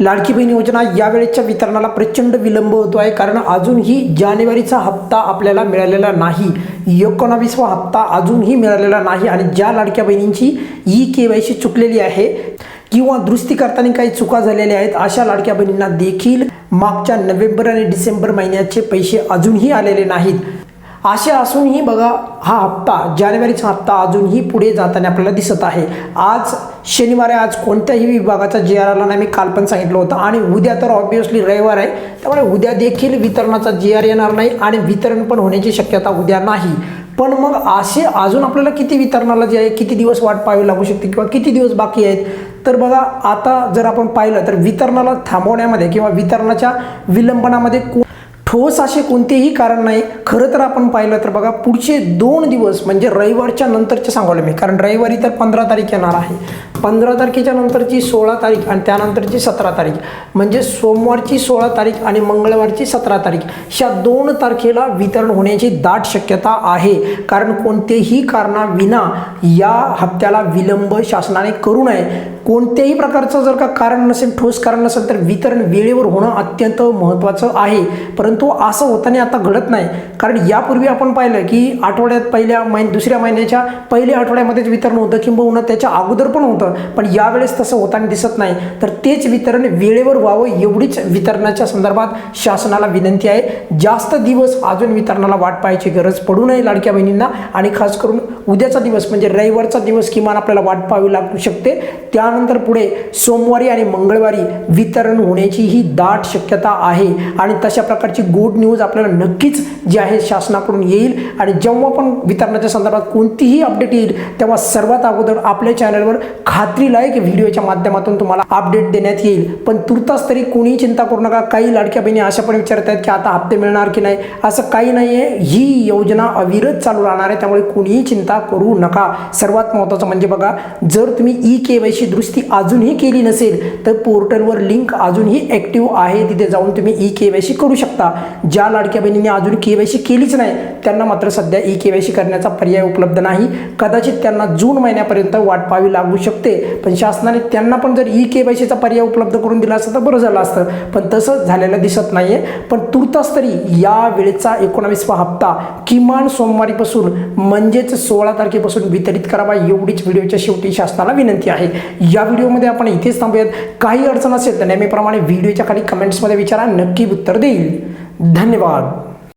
लाडकी बहीण योजना यावेळेच्या वितरणाला प्रचंड विलंब होतो आहे, कारण अजूनही जानेवारीचा हप्ता आपल्याला मिळालेला नाही, 19वा हप्ता अजूनही मिळालेला नाही। आणि ज्या लाडक्या बहिणींची KYC चुकलेली आहे किंवा दुरुस्ती करताना काही चुका झालेल्या आहेत, अशा लाडक्या बहिणींना देखील मागच्या नोव्हेंबर आणि डिसेंबर महिन्याचे पैसे अजूनही आलेले नाहीत। असे असूनही बघा, हा हप्ता जानेवारीचा हप्ता अजूनही पुढे जाताना आपल्याला दिसत आहे। आज शनिवार आहे, आज कोणत्याही विभागाचा GR आला नाही, मी काल पण सांगितलं होतं। आणि उद्या तर ऑब्वियसली रविवार आहे, त्यामुळे उद्या देखील वितरणाचा GR येणार नाही आणि वितरण पण होण्याची शक्यता उद्या नाही। पण मग असे अजून आपल्याला किती वितरणाला जे आहे, किती दिवस वाट पाहावी लागू शकते किंवा किती दिवस बाकी आहेत? तर बघा, आता जर आपण पाहिलं तर वितरणाला थांबवण्यामध्ये किंवा वितरणाच्या विलंबनामध्ये ठोस असे कोणतेही कारण नाही। खरं तर आपण पाहिलं तर बघा, पुढचे 2 दिवस म्हणजे रविवारच्या नंतरचे सांगवले मी, कारण रविवारी तर 15 तारीख येणार आहे, 15 तारखेच्या नंतरची 16 तारीख आणि त्यानंतरची 17 तारीख, म्हणजे सोमवारची 16 तारीख आणि मंगळवारची 17 तारीख, ह्या 2 तारखेला वितरण होण्याची दाट शक्यता आहे। कारण कोणतेही कारणाविना या हप्त्याला विलंब शासनाने करू नये। कोणत्याही प्रकारचं जर का कारण नसेल, ठोस कारण नसेल, तर वितरण वेळेवर होणं अत्यंत महत्त्वाचं आहे। परंतु असं होताना आता घडत नाही, कारण यापूर्वी आपण पाहिलं की आठवड्यात दुसऱ्या महिन्याच्या पहिल्या आठवड्यामध्येच वितरण होतं, किंबहुना त्याच्या अगोदर पण होतं, पण यावेळेस तसं होताना दिसत नाही। तर तेच वितरण वेळेवर व्हावं एवढीच वितरणाच्या संदर्भात शासनाला विनंती आहे। जास्त दिवस अजून वितरणाला वाट पाहायची गरज पडू नये लाडक्या बहिणींना, आणि खास करून उद्याचा दिवस म्हणजे रविवारचा दिवस किमान आपल्याला वाट पाहावी लागू शकते। त्यानंतर पुढे सोमवारी आणि मंगळवारी वितरण होण्याची ही दाट शक्यता आहे। आणि तशा प्रकारची गुड न्यूज आपल्याला नक्कीच जी आहे शासनाकडून येईल। आणि जेव्हा पण वितरणाच्या संदर्भात कोणतीही अपडेट येईल, तेव्हा सर्वात अगोदर आपल्या चॅनलवर खात्रीलायक व्हिडिओच्या माध्यमातून तुम्हाला अपडेट देण्यात येईल। पण तुर्तास तरी कोणीही चिंता करू नका। काही लाडक्या बहिणी अशा पण विचारत आहेत की आता हप्ते मिळणार की नाही, असं काही नाही आहे। ही योजना अविरत चालू राहणार आहे, त्यामुळे कोणीही चिंता करू नका। सर्वात महत्त्वाचं म्हणजे बघा, जर तुम्ही KYC दुरुस्ती अजूनही केली नसेल तर पोर्टलवर लिंक अजूनही ॲक्टिव्ह आहे, तिथे जाऊन तुम्ही KYC करू शकता। ज्या लाडक्या बहिणींनी अजून KYC केलीच नाही, त्यांना मात्र सध्या KYC करण्याचा पर्याय उपलब्ध नाही। कदाचित त्यांना जून महिन्यापर्यंत वाट पाहावी लागू शकते, पण शासनाने त्यांना पण जर KYCचा पर्याय उपलब्ध करून दिला असता तर बरं झालं असतं, पण तसं झालेलं दिसत नाहीये। पण तुर्तास तरी या वेळेचा 19वा हप्ता किमान सोमवारीपासून म्हणजेच 16 तारखेपासून वितरित करावा, एवढीच व्हिडिओच्या शेवटी शासनाला विनंती आहे। या व्हिडिओमध्ये आपण इथेच थांबूयात। काही अडचण असेल तर नेहमीप्रमाणे व्हिडिओच्या खाली कमेंट्समध्ये विचारा, नक्की उत्तर देईल। धन्यवाद।